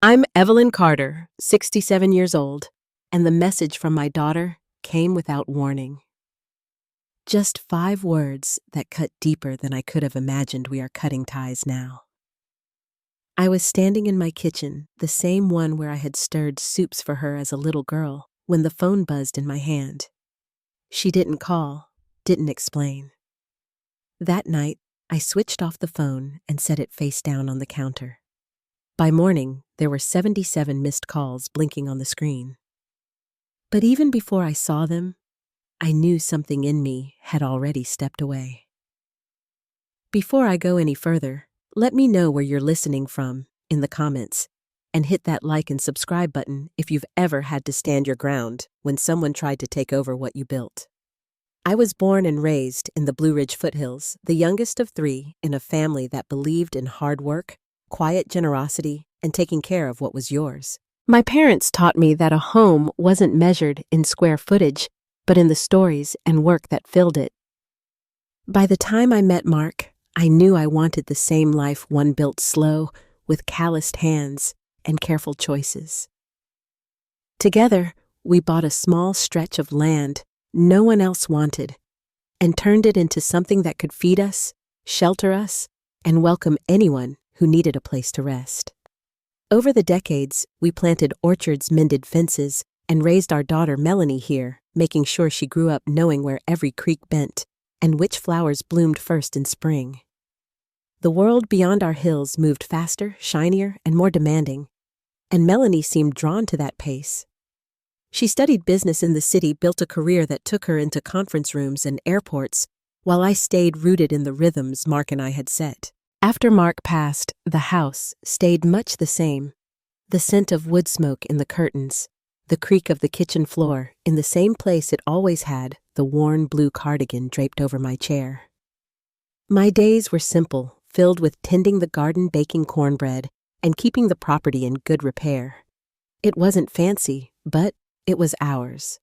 I'm Evelyn Carter, 67 years old, and the message from my daughter came without warning. Just 5 words that cut deeper than I could have imagined. We are cutting ties now. I was standing in my kitchen, the same one where I had stirred soups for her as a little girl, when the phone buzzed in my hand. She didn't call, didn't explain. That night, I switched off the phone and set it face down on the counter. By morning, there were 77 missed calls blinking on the screen. But even before I saw them, I knew something in me had already stepped away. Before I go any further, let me know where you're listening from in the comments, and hit that like and subscribe button if you've ever had to stand your ground when someone tried to take over what you built. I was born and raised in the Blue Ridge foothills, the youngest of 3 in a family that believed in hard work, quiet generosity, and taking care of what was yours. My parents taught me that a home wasn't measured in square footage, but in the stories and work that filled it. By the time I met Mark, I knew I wanted the same life one built slow, with calloused hands and careful choices. Together, we bought a small stretch of land no one else wanted, and turned it into something that could feed us, shelter us, and welcome anyone who needed a place to rest. Over the decades, we planted orchards, mended fences, and raised our daughter Melanie here, making sure she grew up knowing where every creek bent and which flowers bloomed first in spring. The world beyond our hills moved faster, shinier, and more demanding, and Melanie seemed drawn to that pace. She studied business in the city, built a career that took her into conference rooms and airports, while I stayed rooted in the rhythms Mark and I had set. After Mark passed, the house stayed much the same. The scent of wood smoke in the curtains, the creak of the kitchen floor in the same place it always had, the worn blue cardigan draped over my chair. My days were simple, filled with tending the garden, baking cornbread, and keeping the property in good repair. It wasn't fancy, but it was ours.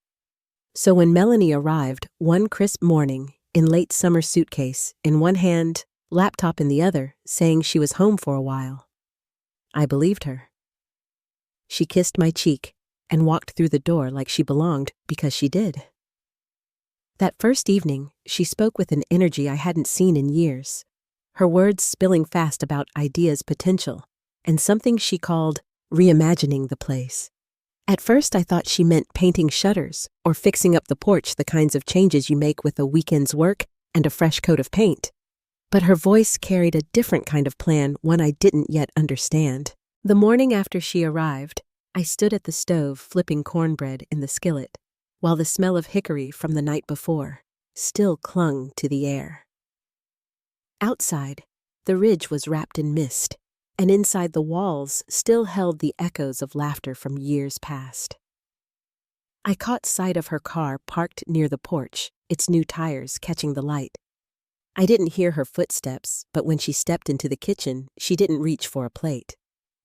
So when Melanie arrived one crisp morning, in late summer suitcase, in one hand, laptop in the other, saying she was home for a while, I believed her. She kissed my cheek and walked through the door like she belonged, because she did. That first evening, she spoke with an energy I hadn't seen in years, her words spilling fast about ideas' potential, and something she called reimagining the place. At first I thought she meant painting shutters or fixing up the porch, the kinds of changes you make with a weekend's work and a fresh coat of paint. But her voice carried a different kind of plan, one I didn't yet understand. The morning after she arrived, I stood at the stove flipping cornbread in the skillet, while the smell of hickory from the night before still clung to the air. Outside, the ridge was wrapped in mist, and inside the walls still held the echoes of laughter from years past. I caught sight of her car parked near the porch, its new tires catching the light. I didn't hear her footsteps, but when she stepped into the kitchen, she didn't reach for a plate.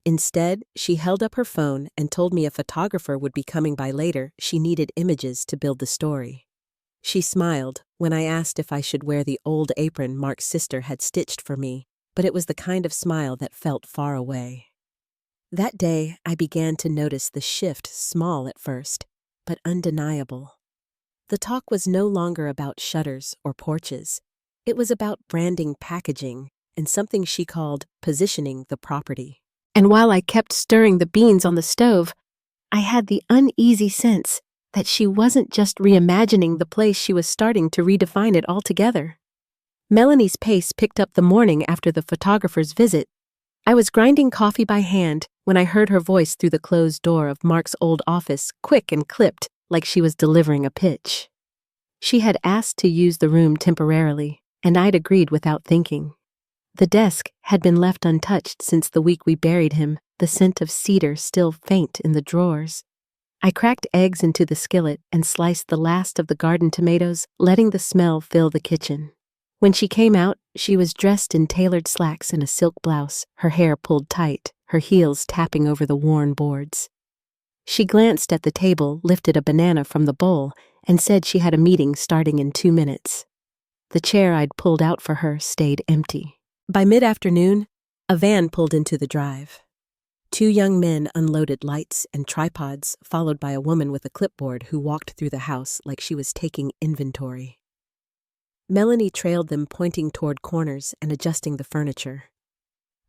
Instead, she held up her phone and told me a photographer would be coming by later. She needed images to build the story. She smiled when I asked if I should wear the old apron Mark's sister had stitched for me, but it was the kind of smile that felt far away. That day, I began to notice the shift, small at first, but undeniable. The talk was no longer about shutters or porches. It was about branding, packaging, and something she called positioning the property. And while I kept stirring the beans on the stove, I had the uneasy sense that she wasn't just reimagining the place, she was starting to redefine it altogether. Melanie's pace picked up the morning after the photographer's visit. I was grinding coffee by hand when I heard her voice through the closed door of Mark's old office, quick and clipped, like she was delivering a pitch. She had asked to use the room temporarily, and I'd agreed without thinking. The desk had been left untouched since the week we buried him, the scent of cedar still faint in the drawers. I cracked eggs into the skillet and sliced the last of the garden tomatoes, letting the smell fill the kitchen. When she came out, she was dressed in tailored slacks and a silk blouse, her hair pulled tight, her heels tapping over the worn boards. She glanced at the table, lifted a banana from the bowl, and said she had a meeting starting in 2 minutes. The chair I'd pulled out for her stayed empty. By mid-afternoon, a van pulled into the drive. Two young men unloaded lights and tripods, followed by a woman with a clipboard who walked through the house like she was taking inventory. Melanie trailed them, pointing toward corners and adjusting the furniture.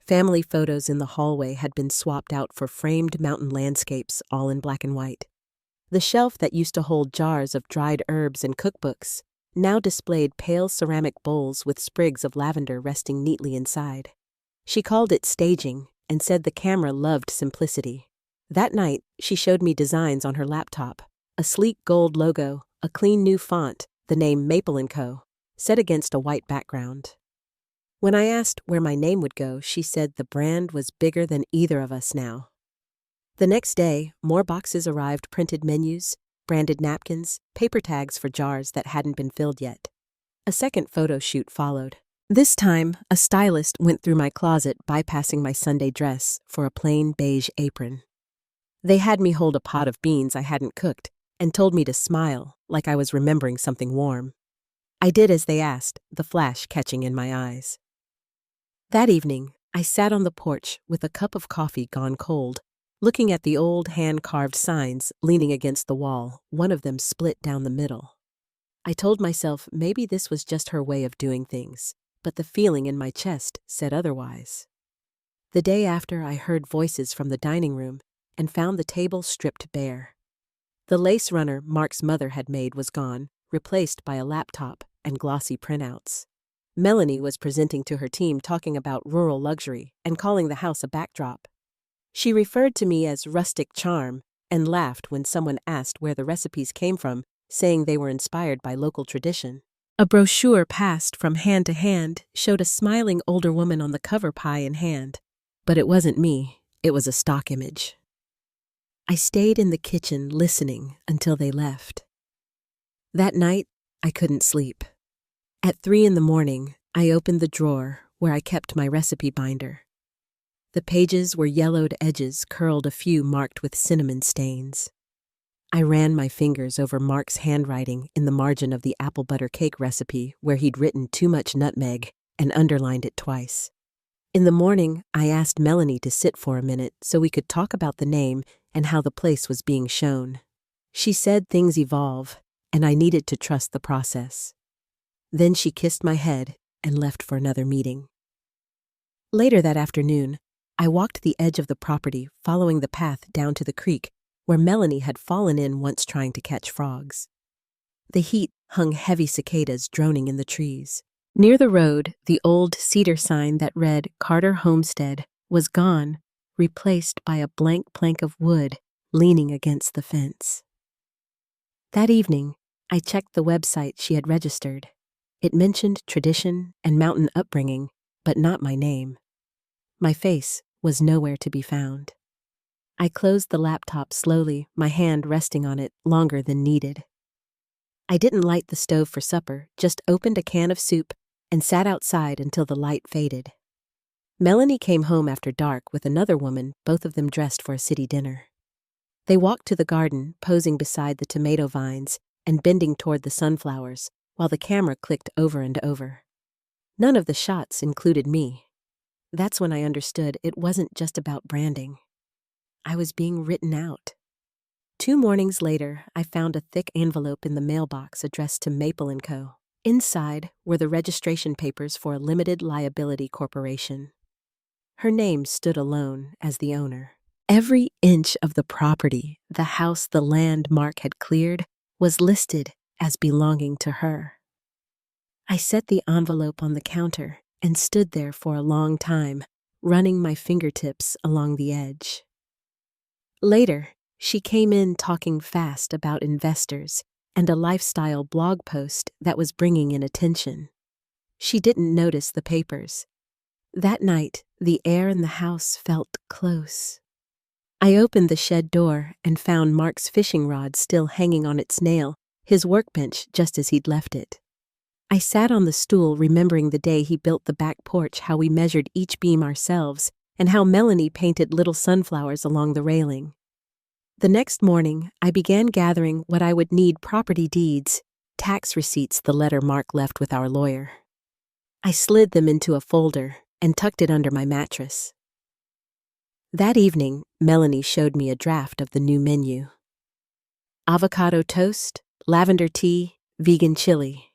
Family photos in the hallway had been swapped out for framed mountain landscapes, all in black and white. The shelf that used to hold jars of dried herbs and cookbooks now displayed pale ceramic bowls with sprigs of lavender resting neatly inside. She called it staging and said the camera loved simplicity. That night, she showed me designs on her laptop, a sleek gold logo, a clean new font, the name Maple & Co., set against a white background. When I asked where my name would go, she said the brand was bigger than either of us now. The next day, more boxes arrived, printed menus, branded napkins, paper tags for jars that hadn't been filled yet. A second photo shoot followed. This time, a stylist went through my closet, bypassing my Sunday dress for a plain beige apron. They had me hold a pot of beans I hadn't cooked and told me to smile like I was remembering something warm. I did as they asked, the flash catching in my eyes. That evening, I sat on the porch with a cup of coffee gone cold, looking at the old hand-carved signs leaning against the wall, one of them split down the middle. I told myself maybe this was just her way of doing things, but the feeling in my chest said otherwise. The day after, I heard voices from the dining room and found the table stripped bare. The lace runner Mark's mother had made was gone, replaced by a laptop and glossy printouts. Melanie was presenting to her team, talking about rural luxury and calling the house a backdrop. She referred to me as rustic charm and laughed when someone asked where the recipes came from, saying they were inspired by local tradition. A brochure passed from hand to hand showed a smiling older woman on the cover, pie in hand. But it wasn't me, it was a stock image. I stayed in the kitchen listening until they left. That night, I couldn't sleep. At 3 a.m, I opened the drawer where I kept my recipe binder. The pages were yellowed edges, curled, a few marked with cinnamon stains. I ran my fingers over Mark's handwriting in the margin of the apple butter cake recipe where he'd written too much nutmeg and underlined it twice. In the morning, I asked Melanie to sit for a minute so we could talk about the name and how the place was being shown. She said things evolve, and I needed to trust the process. Then she kissed my head and left for another meeting. Later that afternoon, I walked the edge of the property, following the path down to the creek where Melanie had fallen in once trying to catch frogs. The heat hung heavy cicadas droning in the trees. Near the road, the old cedar sign that read Carter Homestead was gone, replaced by a blank plank of wood leaning against the fence. That evening, I checked the website she had registered. It mentioned tradition and mountain upbringing, but not my name. My face was nowhere to be found. I closed the laptop slowly, my hand resting on it longer than needed. I didn't light the stove for supper, just opened a can of soup and sat outside until the light faded. Melanie came home after dark with another woman, both of them dressed for a city dinner. They walked to the garden, posing beside the tomato vines and bending toward the sunflowers, while the camera clicked over and over. None of the shots included me. That's when I understood it wasn't just about branding. I was being written out. 2 mornings later, I found a thick envelope in the mailbox addressed to Maple & Co. Inside were the registration papers for a limited liability corporation. Her name stood alone as the owner. Every inch of the property, the house, the land Mark had cleared, was listed as belonging to her. I set the envelope on the counter and stood there for a long time, running my fingertips along the edge. Later, she came in talking fast about investors and a lifestyle blog post that was bringing in attention. She didn't notice the papers. That night, the air in the house felt close. I opened the shed door and found Mark's fishing rod still hanging on its nail, his workbench just as he'd left it. I sat on the stool remembering the day he built the back porch, how we measured each beam ourselves, and how Melanie painted little sunflowers along the railing. The next morning, I began gathering what I would need: property deeds, tax receipts, the letter Mark left with our lawyer. I slid them into a folder and tucked it under my mattress. That evening, Melanie showed me a draft of the new menu. Avocado toast, lavender tea, vegan chili.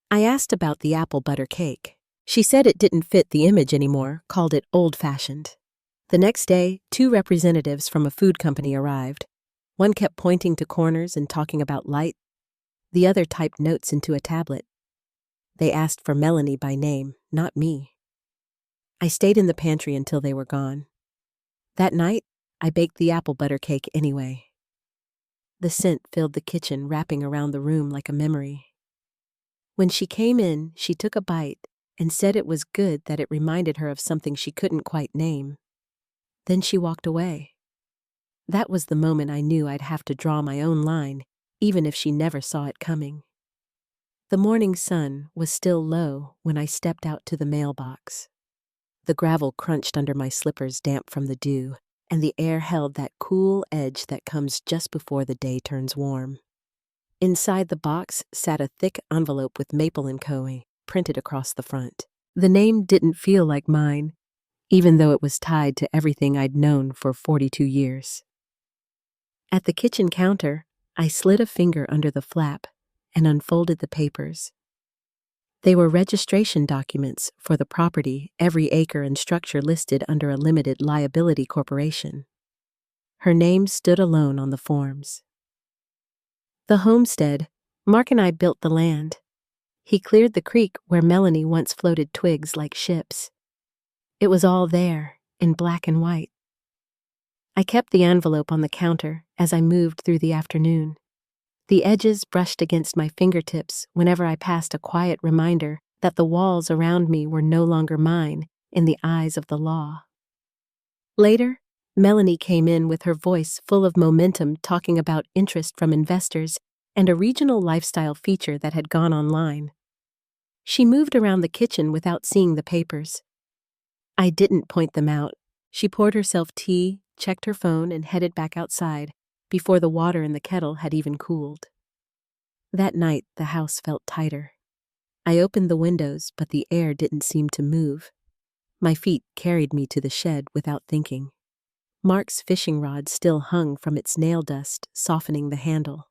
I asked about the apple butter cake. She said it didn't fit the image anymore, called it old-fashioned. The next day, 2 representatives from a food company arrived. One kept pointing to corners and talking about light. The other typed notes into a tablet. They asked for Melanie by name, not me. I stayed in the pantry until they were gone. That night, I baked the apple butter cake anyway. The scent filled the kitchen, wrapping around the room like a memory. When she came in, she took a bite and said it was good, that it reminded her of something she couldn't quite name. Then she walked away. That was the moment I knew I'd have to draw my own line, even if she never saw it coming. The morning sun was still low when I stepped out to the mailbox. The gravel crunched under my slippers, damp from the dew, and the air held that cool edge that comes just before the day turns warm. Inside the box sat a thick envelope with Maple & Co. printed across the front. The name didn't feel like mine, even though it was tied to everything I'd known for 42 years. At the kitchen counter, I slid a finger under the flap and unfolded the papers. They were registration documents for the property, every acre and structure listed under a limited liability corporation. Her name stood alone on the forms. The homestead, Mark and I built the land. He cleared the creek where Melanie once floated twigs like ships. It was all there, in black and white. I kept the envelope on the counter as I moved through the afternoon. The edges brushed against my fingertips whenever I passed a quiet reminder that the walls around me were no longer mine in the eyes of the law. Later, Melanie came in with her voice full of momentum, talking about interest from investors and a regional lifestyle feature that had gone online. She moved around the kitchen without seeing the papers. I didn't point them out. She poured herself tea, checked her phone, and headed back outside before the water in the kettle had even cooled. That night, the house felt tighter. I opened the windows, but the air didn't seem to move. My feet carried me to the shed without thinking. Mark's fishing rod still hung from its nail dust, softening the handle.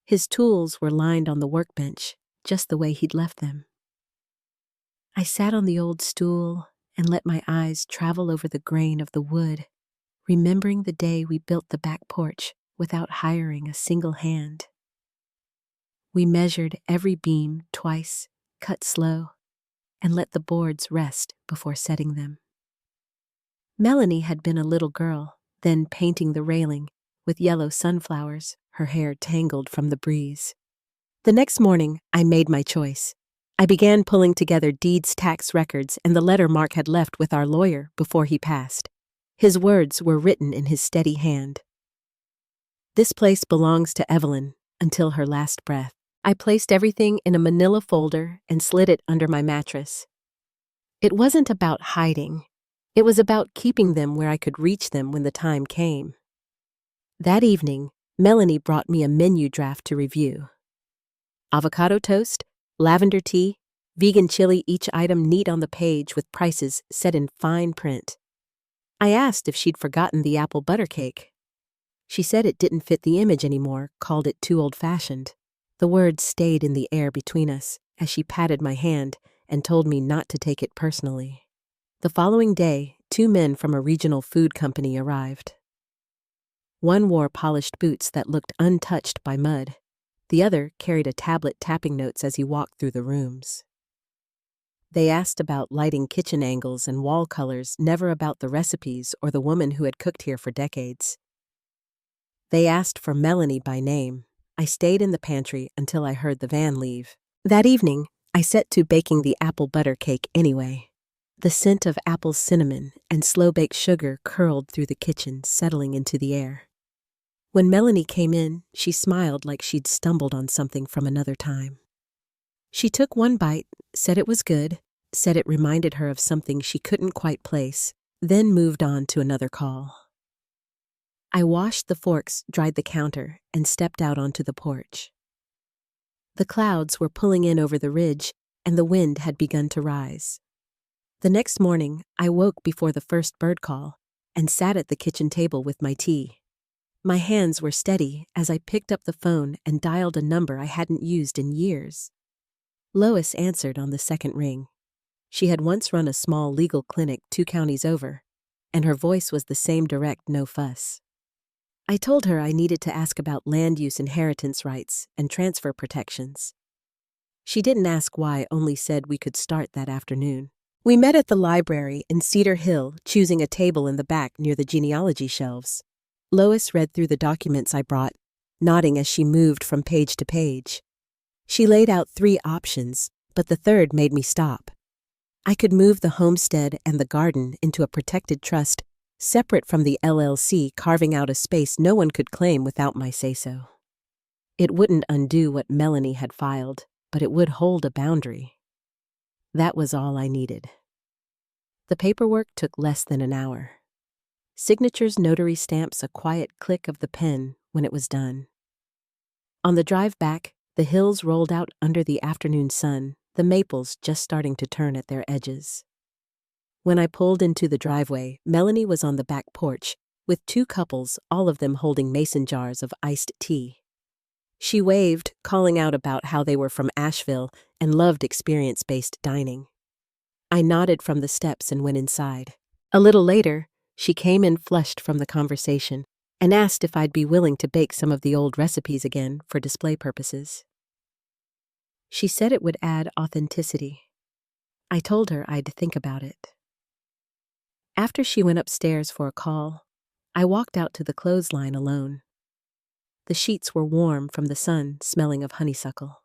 His tools were lined on the workbench, just the way he'd left them. I sat on the old stool and let my eyes travel over the grain of the wood, remembering the day we built the back porch without hiring a single hand. We measured every beam twice, cut slow, and let the boards rest before setting them. Melanie had been a little girl, then painting the railing with yellow sunflowers, her hair tangled from the breeze. The next morning, I made my choice. I began pulling together deeds, tax records, and the letter Mark had left with our lawyer before he passed. His words were written in his steady hand. "This place belongs to Evelyn until her last breath." I placed everything in a manila folder and slid it under my mattress. It wasn't about hiding. It was about keeping them where I could reach them when the time came. That evening, Melanie brought me a menu draft to review. Avocado toast, lavender tea, vegan chili, each item neat on the page with prices set in fine print. I asked if she'd forgotten the apple butter cake. She said it didn't fit the image anymore, called it too old-fashioned. The words stayed in the air between us as she patted my hand and told me not to take it personally. The following day, 2 men from a regional food company arrived. One wore polished boots that looked untouched by mud. The other carried a tablet tapping notes as he walked through the rooms. They asked about lighting, kitchen angles, and wall colors, never about the recipes or the woman who had cooked here for decades. They asked for Melanie by name. I stayed in the pantry until I heard the van leave. That evening, I set to baking the apple butter cake anyway. The scent of apple cinnamon and slow-baked sugar curled through the kitchen, settling into the air. When Melanie came in, she smiled like she'd stumbled on something from another time. She took one bite, said it was good, said it reminded her of something she couldn't quite place, then moved on to another call. I washed the forks, dried the counter, and stepped out onto the porch. The clouds were pulling in over the ridge, and the wind had begun to rise. The next morning, I woke before the first bird call and sat at the kitchen table with my tea. My hands were steady as I picked up the phone and dialed a number I hadn't used in years. Lois answered on the second ring. She had once run a small legal clinic 2 counties over, and her voice was the same direct, no fuss. I told her I needed to ask about land use inheritance rights and transfer protections. She didn't ask why, only said we could start that afternoon. We met at the library in Cedar Hill, choosing a table in the back near the genealogy shelves. Lois read through the documents I brought, nodding as she moved from page to page. She laid out 3 options, but the third made me stop. I could move the homestead and the garden into a protected trust, separate from the LLC, carving out a space no one could claim without my say-so. It wouldn't undo what Melanie had filed, but it would hold a boundary. That was all I needed. The paperwork took less than an hour. Signatures, notary stamps, a quiet click of the pen when it was done. On the drive back, the hills rolled out under the afternoon sun, the maples just starting to turn at their edges. When I pulled into the driveway, Melanie was on the back porch, with 2 couples, all of them holding mason jars of iced tea. She waved, calling out about how they were from Asheville and loved experience-based dining. I nodded from the steps and went inside. A little later, she came in flushed from the conversation and asked if I'd be willing to bake some of the old recipes again for display purposes. She said it would add authenticity. I told her I'd think about it. After she went upstairs for a call, I walked out to the clothesline alone. The sheets were warm from the sun, smelling of honeysuckle.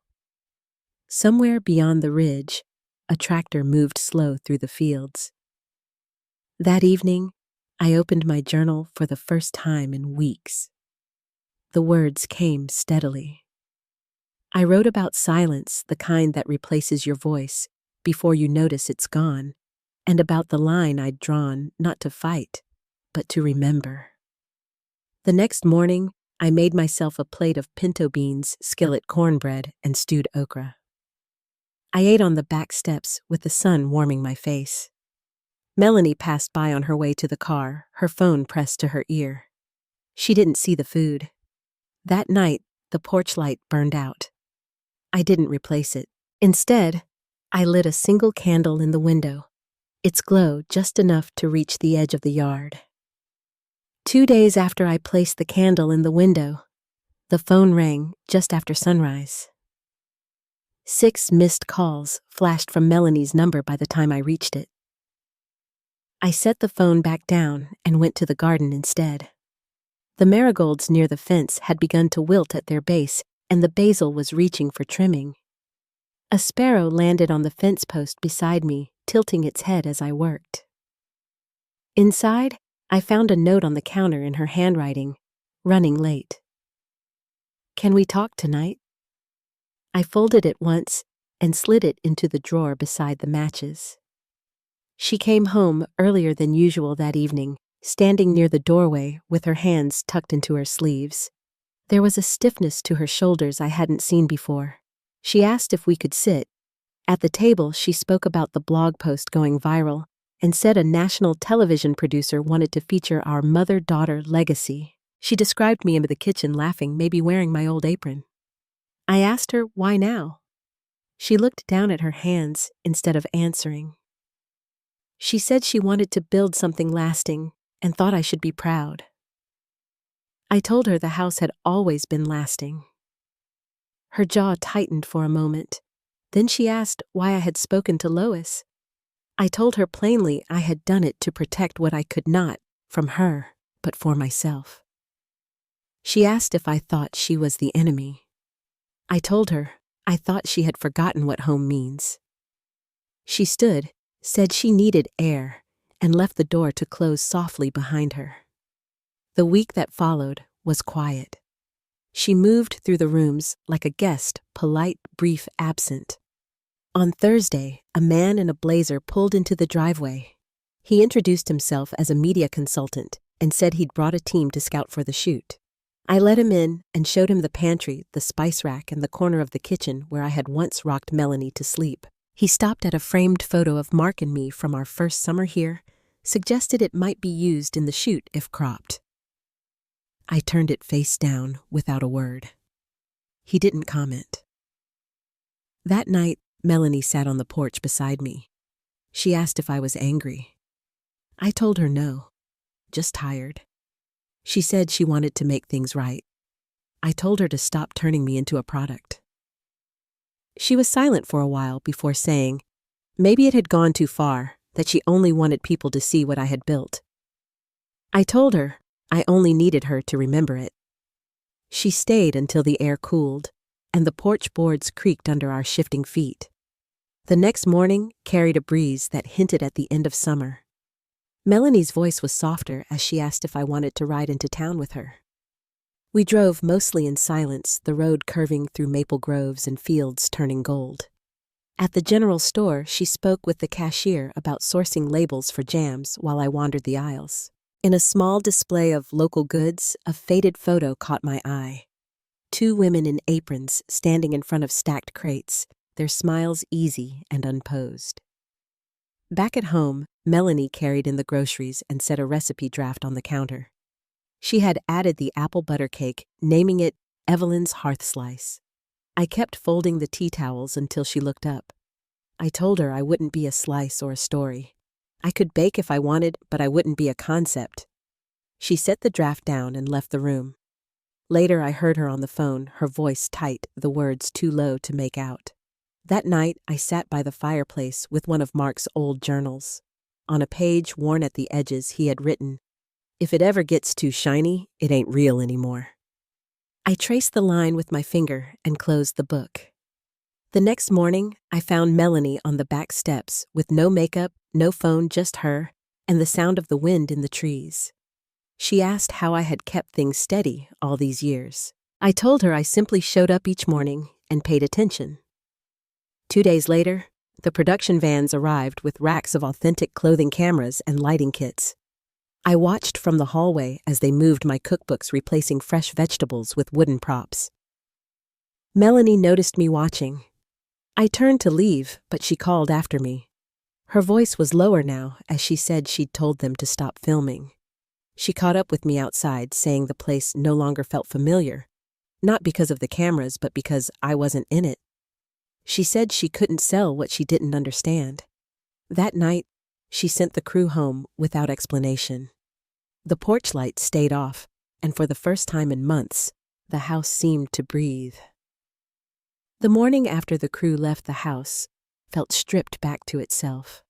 Somewhere beyond the ridge, a tractor moved slow through the fields. That evening, I opened my journal for the first time in weeks. The words came steadily. I wrote about silence, the kind that replaces your voice before you notice it's gone, and about the line I'd drawn not to fight, but to remember. The next morning, I made myself a plate of pinto beans, skillet cornbread, and stewed okra. I ate on the back steps with the sun warming my face. Melanie passed by on her way to the car, her phone pressed to her ear. She didn't see the food. That night, the porch light burned out. I didn't replace it. Instead, I lit a single candle in the window, its glow just enough to reach the edge of the yard. 2 days after I placed the candle in the window, the phone rang just after sunrise. 6 missed calls flashed from Melanie's number by the time I reached it. I set the phone back down and went to the garden instead. The marigolds near the fence had begun to wilt at their base, and the basil was reaching for trimming. A sparrow landed on the fence post beside me, tilting its head as I worked. Inside, I found a note on the counter in her handwriting, "Running late. Can we talk tonight?" I folded it once and slid it into the drawer beside the matches. She came home earlier than usual that evening, standing near the doorway with her hands tucked into her sleeves. There was a stiffness to her shoulders I hadn't seen before. She asked if we could sit. At the table, she spoke about the blog post going viral and said a national television producer wanted to feature our mother-daughter legacy. She described me in the kitchen laughing, maybe wearing my old apron. I asked her why now. She looked down at her hands instead of answering. She said she wanted to build something lasting and thought I should be proud. I told her the house had always been lasting. Her jaw tightened for a moment. Then she asked why I had spoken to Lois. I told her plainly I had done it to protect what I could not from her, but for myself. She asked if I thought she was the enemy. I told her I thought she had forgotten what home means. She stood, said she needed air, and left the door to close softly behind her. The week that followed was quiet. She moved through the rooms like a guest, polite, brief, absent. On Thursday, a man in a blazer pulled into the driveway. He introduced himself as a media consultant and said he'd brought a team to scout for the shoot. I let him in and showed him the pantry, the spice rack, and the corner of the kitchen where I had once rocked Melanie to sleep. He stopped at a framed photo of Mark and me from our first summer here, suggested it might be used in the shoot if cropped. I turned it face down without a word. He didn't comment. That night, Melanie sat on the porch beside me. She asked if I was angry. I told her no, just tired. She said she wanted to make things right. I told her to stop turning me into a product. She was silent for a while before saying, maybe it had gone too far, that she only wanted people to see what I had built. I told her I only needed her to remember it. She stayed until the air cooled, and the porch boards creaked under our shifting feet. The next morning carried a breeze that hinted at the end of summer. Melanie's voice was softer as she asked if I wanted to ride into town with her. We drove mostly in silence, the road curving through maple groves and fields turning gold. At the general store, she spoke with the cashier about sourcing labels for jams while I wandered the aisles. In a small display of local goods, a faded photo caught my eye. 2 women in aprons standing in front of stacked crates, their smiles easy and unposed. Back at home, Melanie carried in the groceries and set a recipe draft on the counter. She had added the apple butter cake, naming it Evelyn's Hearth Slice. I kept folding the tea towels until she looked up. I told her I wouldn't be a slice or a story. I could bake if I wanted, but I wouldn't be a concept. She set the draft down and left the room. Later, I heard her on the phone, her voice tight, the words too low to make out. That night, I sat by the fireplace with one of Mark's old journals. On a page worn at the edges, he had written, "If it ever gets too shiny, it ain't real anymore." I traced the line with my finger and closed the book. The next morning, I found Melanie on the back steps with no makeup, no phone, just her, and the sound of the wind in the trees. She asked how I had kept things steady all these years. I told her I simply showed up each morning and paid attention. 2 days later, the production vans arrived with racks of authentic clothing cameras and lighting kits. I watched from the hallway as they moved my cookbooks, replacing fresh vegetables with wooden props. Melanie noticed me watching. I turned to leave, but she called after me. Her voice was lower now as she said she'd told them to stop filming. She caught up with me outside, saying the place no longer felt familiar, not because of the cameras, but because I wasn't in it. She said she couldn't sell what she didn't understand. That night, she sent the crew home without explanation. The porch light stayed off, and for the first time in months, the house seemed to breathe. The morning after the crew left the house felt stripped back to itself.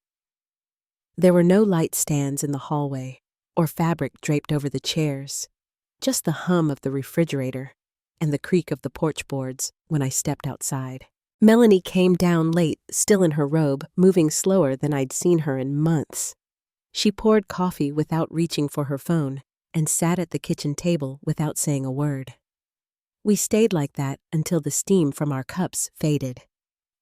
There were no light stands in the hallway or fabric draped over the chairs, just the hum of the refrigerator and the creak of the porch boards when I stepped outside. Melanie came down late, still in her robe, moving slower than I'd seen her in months. She poured coffee without reaching for her phone and sat at the kitchen table without saying a word. We stayed like that until the steam from our cups faded.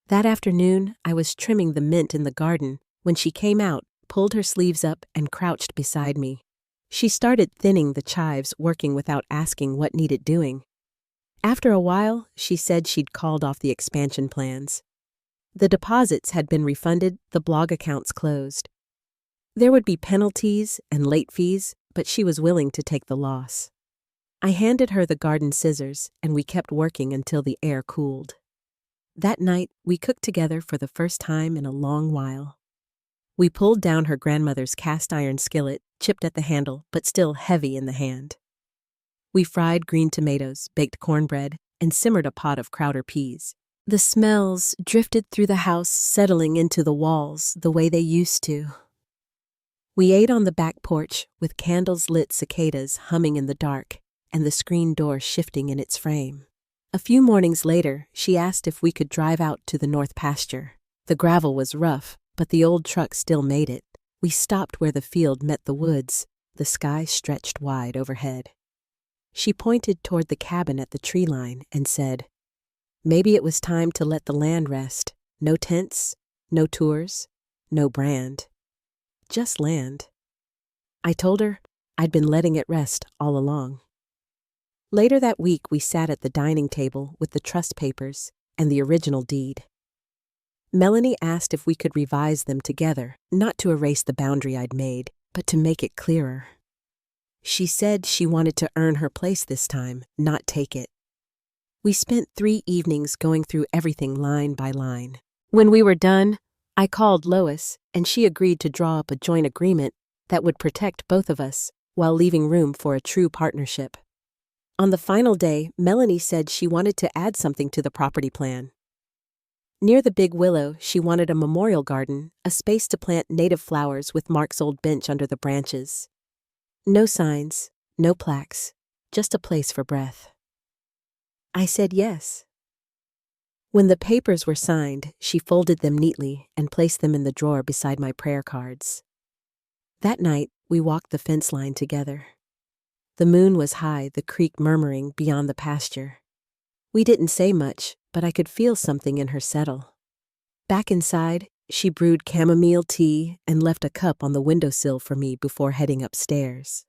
That afternoon, I was trimming the mint in the garden when she came out, pulled her sleeves up, and crouched beside me. She started thinning the chives, working without asking what needed doing. After a while, she said she'd called off the expansion plans. The deposits had been refunded, the blog accounts closed. There would be penalties and late fees, but she was willing to take the loss. I handed her the garden scissors, and we kept working until the air cooled. That night, we cooked together for the first time in a long while. We pulled down her grandmother's cast-iron skillet, chipped at the handle, but still heavy in the hand. We fried green tomatoes, baked cornbread, and simmered a pot of Crowder peas. The smells drifted through the house, settling into the walls the way they used to. We ate on the back porch with candles-lit cicadas humming in the dark and the screen door shifting in its frame. A few mornings later, she asked if we could drive out to the north pasture. The gravel was rough, but the old truck still made it. We stopped where the field met the woods. The sky stretched wide overhead. She pointed toward the cabin at the tree line and said, "Maybe it was time to let the land rest. No tents, no tours, no brand. Just land." I told her I'd been letting it rest all along. Later that week, we sat at the dining table with the trust papers and the original deed. Melanie asked if we could revise them together, not to erase the boundary I'd made, but to make it clearer. She said she wanted to earn her place this time, not take it. We spent 3 evenings going through everything line by line. When we were done, I called Lois, and she agreed to draw up a joint agreement that would protect both of us while leaving room for a true partnership. On the final day, Melanie said she wanted to add something to the property plan. Near the big willow, she wanted a memorial garden, a space to plant native flowers with Mark's old bench under the branches. No signs, no plaques, just a place for breath. I said yes. When the papers were signed, she folded them neatly and placed them in the drawer beside my prayer cards. That night, we walked the fence line together. The moon was high, the creek murmuring beyond the pasture. We didn't say much, but I could feel something in her settle. Back inside, she brewed chamomile tea and left a cup on the windowsill for me before heading upstairs.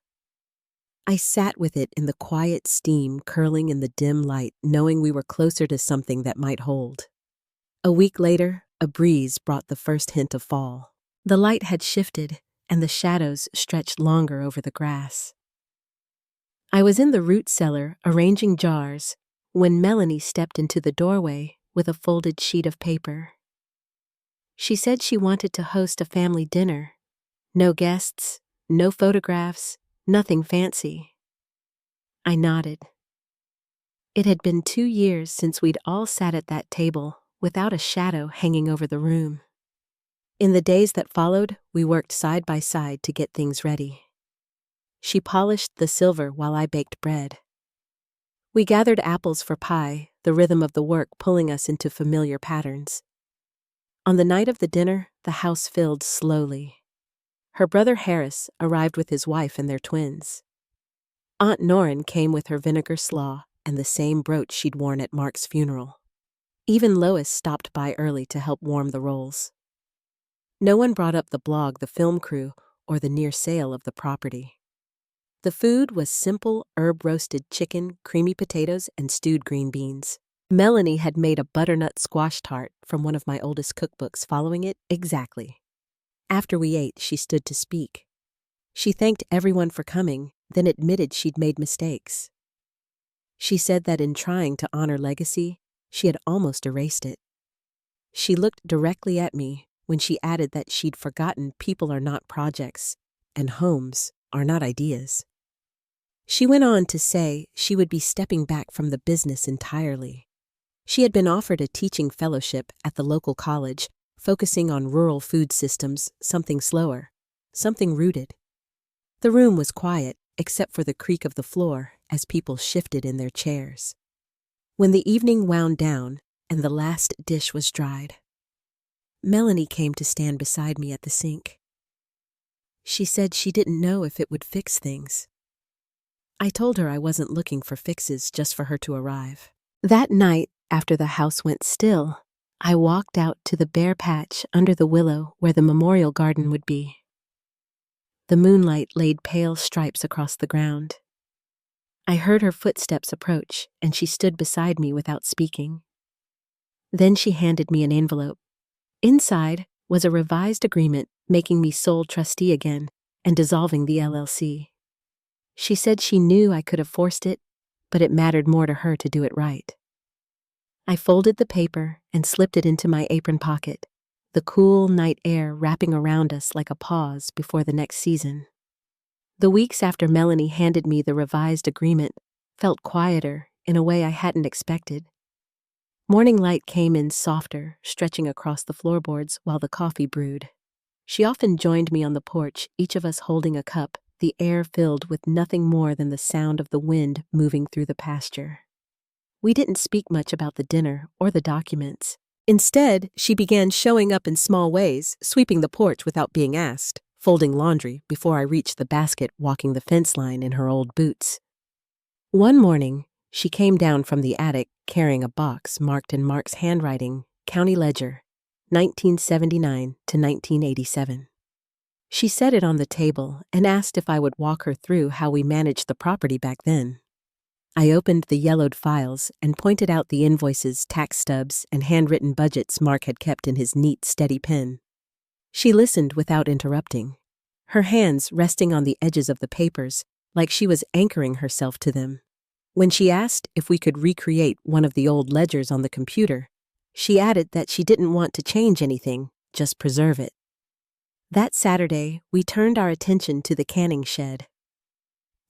I sat with it in the quiet steam curling in the dim light, knowing we were closer to something that might hold. A week later, a breeze brought the first hint of fall. The light had shifted, and the shadows stretched longer over the grass. I was in the root cellar arranging jars when Melanie stepped into the doorway with a folded sheet of paper. She said she wanted to host a family dinner. No guests, no photographs, nothing fancy. I nodded. It had been 2 years since we'd all sat at that table without a shadow hanging over the room. In the days that followed, we worked side by side to get things ready. She polished the silver while I baked bread. We gathered apples for pie, the rhythm of the work pulling us into familiar patterns. On the night of the dinner, the house filled slowly. Her brother Harris arrived with his wife and their twins. Aunt Norrin came with her vinegar slaw and the same brooch she'd worn at Mark's funeral. Even Lois stopped by early to help warm the rolls. No one brought up the blog, the film crew, or the near sale of the property. The food was simple herb-roasted chicken, creamy potatoes, and stewed green beans. Melanie had made a butternut squash tart from one of my oldest cookbooks, following it exactly. After we ate, she stood to speak. She thanked everyone for coming, then admitted she'd made mistakes. She said that in trying to honor legacy, she had almost erased it. She looked directly at me when she added that she'd forgotten people are not projects, and homes are not ideas. She went on to say she would be stepping back from the business entirely. She had been offered a teaching fellowship at the local college, focusing on rural food systems, something slower, something rooted. The room was quiet, except for the creak of the floor as people shifted in their chairs. When the evening wound down and the last dish was dried, Melanie came to stand beside me at the sink. She said she didn't know if it would fix things. I told her I wasn't looking for fixes, just for her to arrive. That night, after the house went still, I walked out to the bare patch under the willow where the memorial garden would be. The moonlight laid pale stripes across the ground. I heard her footsteps approach, and she stood beside me without speaking. Then she handed me an envelope. Inside was a revised agreement making me sole trustee again and dissolving the LLC. She said she knew I could have forced it, but it mattered more to her to do it right. I folded the paper and slipped it into my apron pocket, the cool night air wrapping around us like a pause before the next season. The weeks after Melanie handed me the revised agreement felt quieter in a way I hadn't expected. Morning light came in softer, stretching across the floorboards while the coffee brewed. She often joined me on the porch, each of us holding a cup, the air filled with nothing more than the sound of the wind moving through the pasture. We didn't speak much about the dinner or the documents. Instead, she began showing up in small ways, sweeping the porch without being asked, folding laundry before I reached the basket, walking the fence line in her old boots. One morning, she came down from the attic carrying a box marked in Mark's handwriting, County Ledger, 1979 to 1987. She set it on the table and asked if I would walk her through how we managed the property back then. I opened the yellowed files and pointed out the invoices, tax stubs, and handwritten budgets Mark had kept in his neat, steady pen. She listened without interrupting, her hands resting on the edges of the papers, like she was anchoring herself to them. When she asked if we could recreate one of the old ledgers on the computer, she added that she didn't want to change anything, just preserve it. That Saturday, we turned our attention to the canning shed.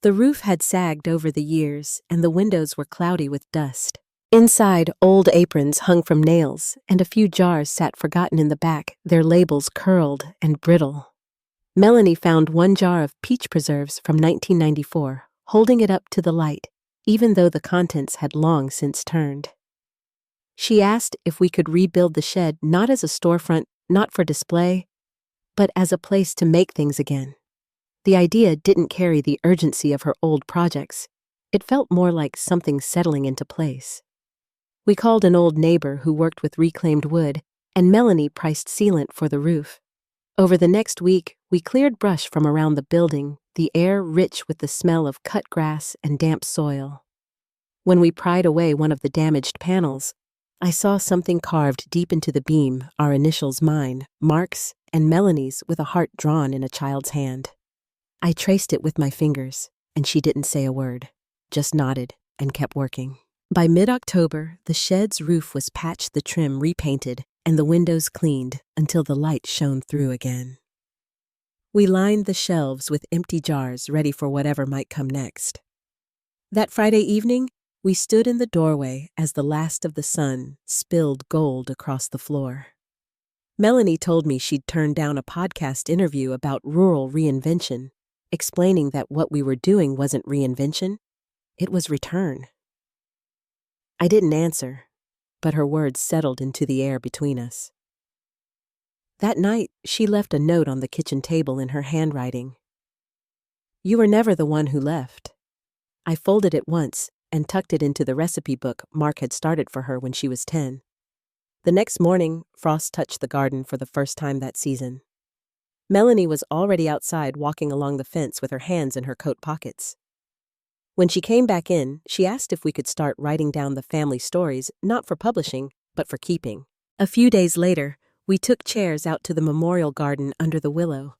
The roof had sagged over the years, and the windows were cloudy with dust. Inside, old aprons hung from nails, and a few jars sat forgotten in the back, their labels curled and brittle. Melanie found one jar of peach preserves from 1994, holding it up to the light, even though the contents had long since turned. She asked if we could rebuild the shed not as a storefront, not for display, but as a place to make things again. The idea didn't carry the urgency of her old projects. It felt more like something settling into place. We called an old neighbor who worked with reclaimed wood, and Melanie priced sealant for the roof. Over the next week, we cleared brush from around the building, the air rich with the smell of cut grass and damp soil. When we pried away one of the damaged panels, I saw something carved deep into the beam, our initials, mine, Mark's, and Melanie's, with a heart drawn in a child's hand. I traced it with my fingers, and she didn't say a word, just nodded and kept working. By mid-October, the shed's roof was patched, the trim repainted, and the windows cleaned until the light shone through again. We lined the shelves with empty jars ready for whatever might come next. That Friday evening, we stood in the doorway as the last of the sun spilled gold across the floor. Melanie told me she'd turned down a podcast interview about rural reinvention, explaining that what we were doing wasn't reinvention, it was return. I didn't answer, but her words settled into the air between us. That night, she left a note on the kitchen table in her handwriting. "You were never the one who left." I folded it once and tucked it into the recipe book Mark had started for her when she was 10. The next morning, frost touched the garden for the first time that season. Melanie was already outside walking along the fence with her hands in her coat pockets. When she came back in, she asked if we could start writing down the family stories, not for publishing, but for keeping. A few days later, we took chairs out to the memorial garden under the willow.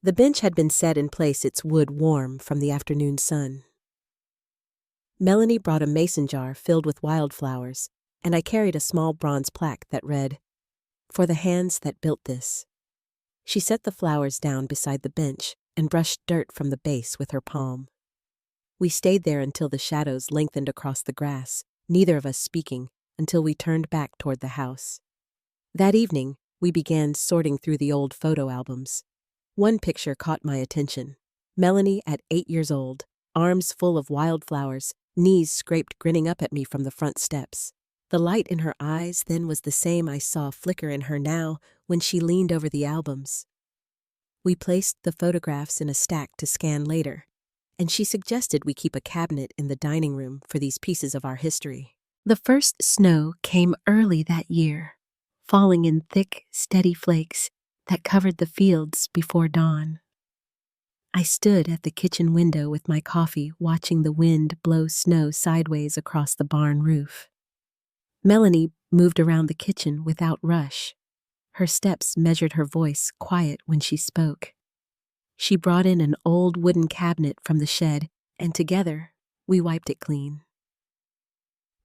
The bench had been set in place, its wood warm from the afternoon sun. Melanie brought a mason jar filled with wildflowers, and I carried a small bronze plaque that read, "For the hands that built this." She set the flowers down beside the bench and brushed dirt from the base with her palm. We stayed there until the shadows lengthened across the grass, neither of us speaking, until we turned back toward the house. That evening, we began sorting through the old photo albums. One picture caught my attention. Melanie at 8 years old, arms full of wildflowers, knees scraped, grinning up at me from the front steps. The light in her eyes then was the same I saw flicker in her now when she leaned over the albums. We placed the photographs in a stack to scan later, and she suggested we keep a cabinet in the dining room for these pieces of our history. The first snow came early that year, falling in thick, steady flakes that covered the fields before dawn. I stood at the kitchen window with my coffee, watching the wind blow snow sideways across the barn roof. Melanie moved around the kitchen without rush. Her steps measured, her voice quiet when she spoke. She brought in an old wooden cabinet from the shed, and together, we wiped it clean.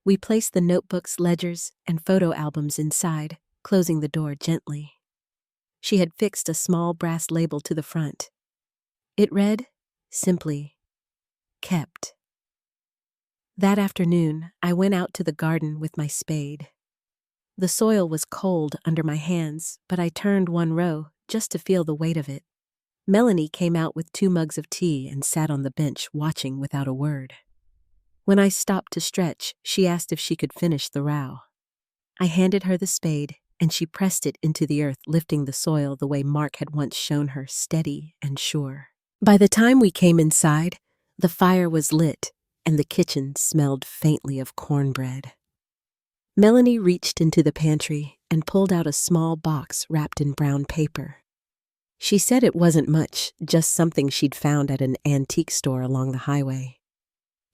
We placed the notebooks, ledgers, and photo albums inside, closing the door gently. She had fixed a small brass label to the front. It read, simply, "Kept." That afternoon, I went out to the garden with my spade. The soil was cold under my hands, but I turned one row just to feel the weight of it. Melanie came out with 2 mugs of tea and sat on the bench watching without a word. When I stopped to stretch, she asked if she could finish the row. I handed her the spade, and she pressed it into the earth, lifting the soil the way Mark had once shown her, steady and sure. By the time we came inside, the fire was lit, and the kitchen smelled faintly of cornbread. Melanie reached into the pantry and pulled out a small box wrapped in brown paper. She said it wasn't much, just something she'd found at an antique store along the highway.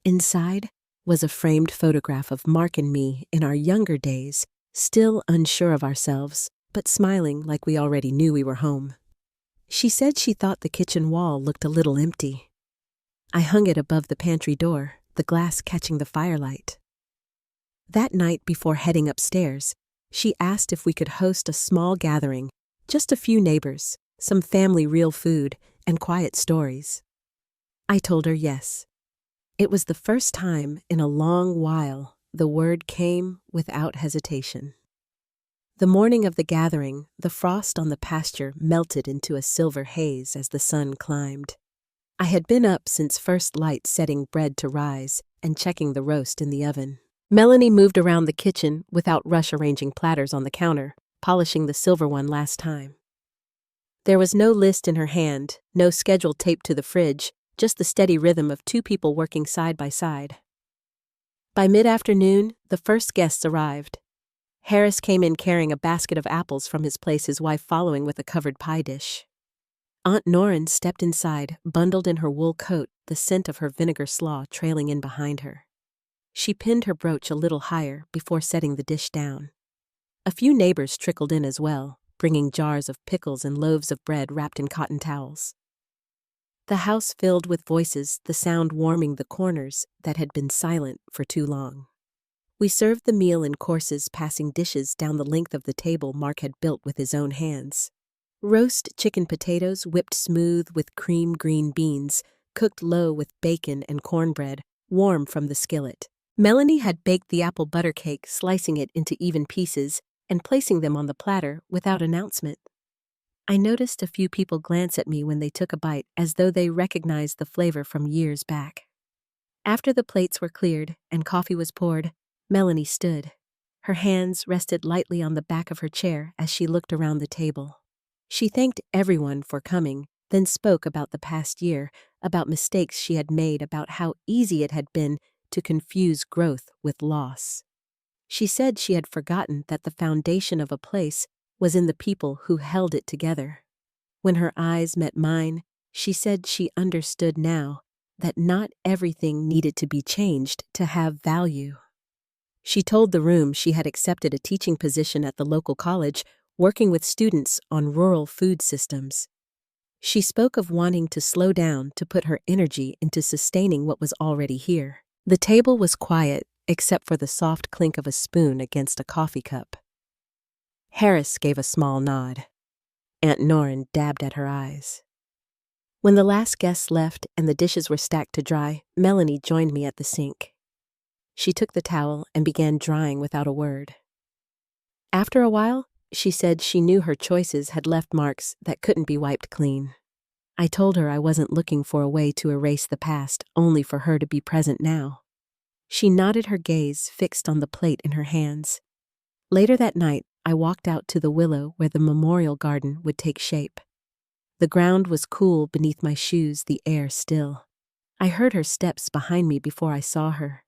Inside was a framed photograph of Mark and me in our younger days, still unsure of ourselves, but smiling like we already knew we were home. She said she thought the kitchen wall looked a little empty. I hung it above the pantry door, the glass catching the firelight. That night before heading upstairs, she asked if we could host a small gathering, just a few neighbors, some family real food, and quiet stories. I told her yes. It was the first time in a long while the word came without hesitation. The morning of the gathering, the frost on the pasture melted into a silver haze as the sun climbed. I had been up since first light setting bread to rise and checking the roast in the oven. Melanie moved around the kitchen without rush arranging platters on the counter, polishing the silver one last time. There was no list in her hand, no schedule taped to the fridge, just the steady rhythm of two people working side by side. By mid-afternoon, the first guests arrived. Harris came in carrying a basket of apples from his place, his wife following with a covered pie dish. Aunt Norrin stepped inside, bundled in her wool coat, the scent of her vinegar slaw trailing in behind her. She pinned her brooch a little higher before setting the dish down. A few neighbors trickled in as well, bringing jars of pickles and loaves of bread wrapped in cotton towels. The house filled with voices, the sound warming the corners that had been silent for too long. We served the meal in courses, passing dishes down the length of the table Mark had built with his own hands. Roast chicken potatoes whipped smooth with cream green beans, cooked low with bacon and cornbread, warm from the skillet. Melanie had baked the apple butter cake, slicing it into even pieces and placing them on the platter without announcement. I noticed a few people glance at me when they took a bite, as though they recognized the flavor from years back. After the plates were cleared and coffee was poured, Melanie stood. Her hands rested lightly on the back of her chair as she looked around the table. She thanked everyone for coming, then spoke about the past year, about mistakes she had made, about how easy it had been to confuse growth with loss. She said she had forgotten that the foundation of a place was in the people who held it together. When her eyes met mine, she said she understood now that not everything needed to be changed to have value. She told the room she had accepted a teaching position at the local college, working with students on rural food systems. She spoke of wanting to slow down to put her energy into sustaining what was already here. The table was quiet, except for the soft clink of a spoon against a coffee cup. Harris gave a small nod. Aunt Norrin dabbed at her eyes. When the last guests left and the dishes were stacked to dry, Melanie joined me at the sink. She took the towel and began drying without a word. After a while, she said she knew her choices had left marks that couldn't be wiped clean. I told her I wasn't looking for a way to erase the past, only for her to be present now. She nodded, her gaze fixed on the plate in her hands. Later that night, I walked out to the willow where the memorial garden would take shape. The ground was cool beneath my shoes, the air still. I heard her steps behind me before I saw her.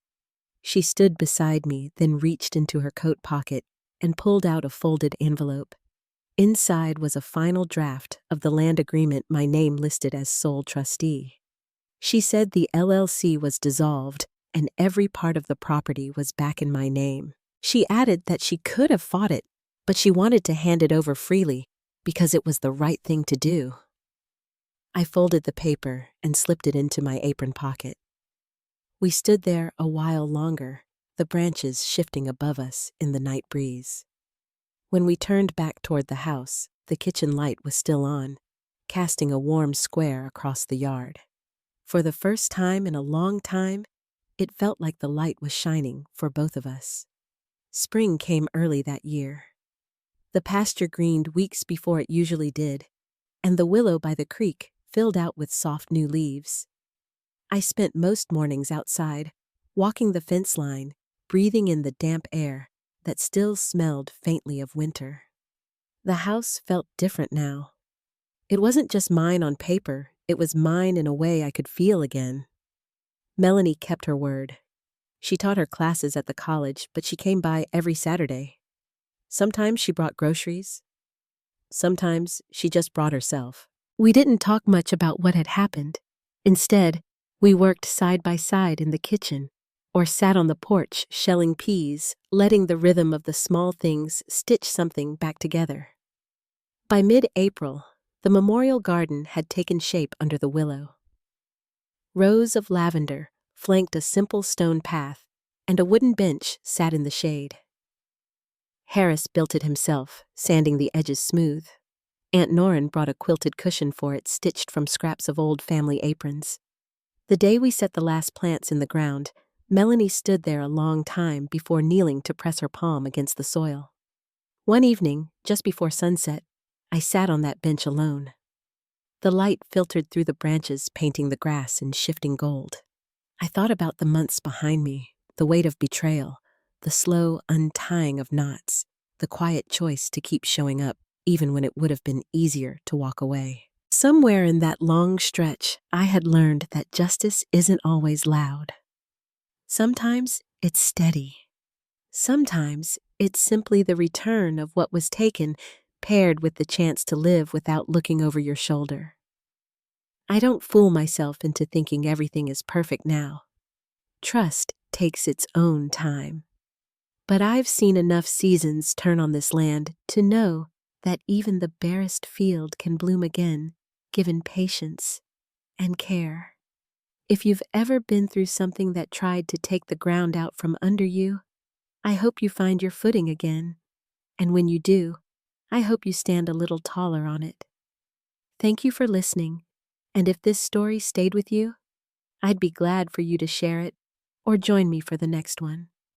She stood beside me, then reached into her coat pocket and pulled out a folded envelope. Inside was a final draft of the land agreement my name listed as sole trustee. She said the LLC was dissolved and every part of the property was back in my name. She added that she could have fought it, but she wanted to hand it over freely because it was the right thing to do. I folded the paper and slipped it into my apron pocket. We stood there a while longer, the branches shifting above us in the night breeze. When we turned back toward the house, the kitchen light was still on, casting a warm square across the yard. For the first time in a long time, it felt like the light was shining for both of us. Spring came early that year. The pasture greened weeks before it usually did, and the willow by the creek filled out with soft new leaves. I spent most mornings outside, walking the fence line, breathing in the damp air that still smelled faintly of winter. The house felt different now. It wasn't just mine on paper, it was mine in a way I could feel again. Melanie kept her word. She taught her classes at the college, but she came by every Saturday. Sometimes she brought groceries. Sometimes she just brought herself. We didn't talk much about what had happened. Instead, we worked side by side in the kitchen, or sat on the porch shelling peas, letting the rhythm of the small things stitch something back together. By mid-April, the memorial garden had taken shape under the willow. Rows of lavender flanked a simple stone path, and a wooden bench sat in the shade. Harris built it himself, sanding the edges smooth. Aunt Norrin brought a quilted cushion for it stitched from scraps of old family aprons. The day we set the last plants in the ground, Melanie stood there a long time before kneeling to press her palm against the soil. One evening, just before sunset, I sat on that bench alone. The light filtered through the branches, painting the grass in shifting gold. I thought about the months behind me, the weight of betrayal, the slow untying of knots, the quiet choice to keep showing up, even when it would have been easier to walk away. Somewhere in that long stretch, I had learned that justice isn't always loud. Sometimes it's steady. Sometimes it's simply the return of what was taken, paired with the chance to live without looking over your shoulder. I don't fool myself into thinking everything is perfect now. Trust takes its own time. But I've seen enough seasons turn on this land to know that even the barest field can bloom again, given patience and care. If you've ever been through something that tried to take the ground out from under you, I hope you find your footing again. And when you do, I hope you stand a little taller on it. Thank you for listening, and if this story stayed with you, I'd be glad for you to share it or join me for the next one.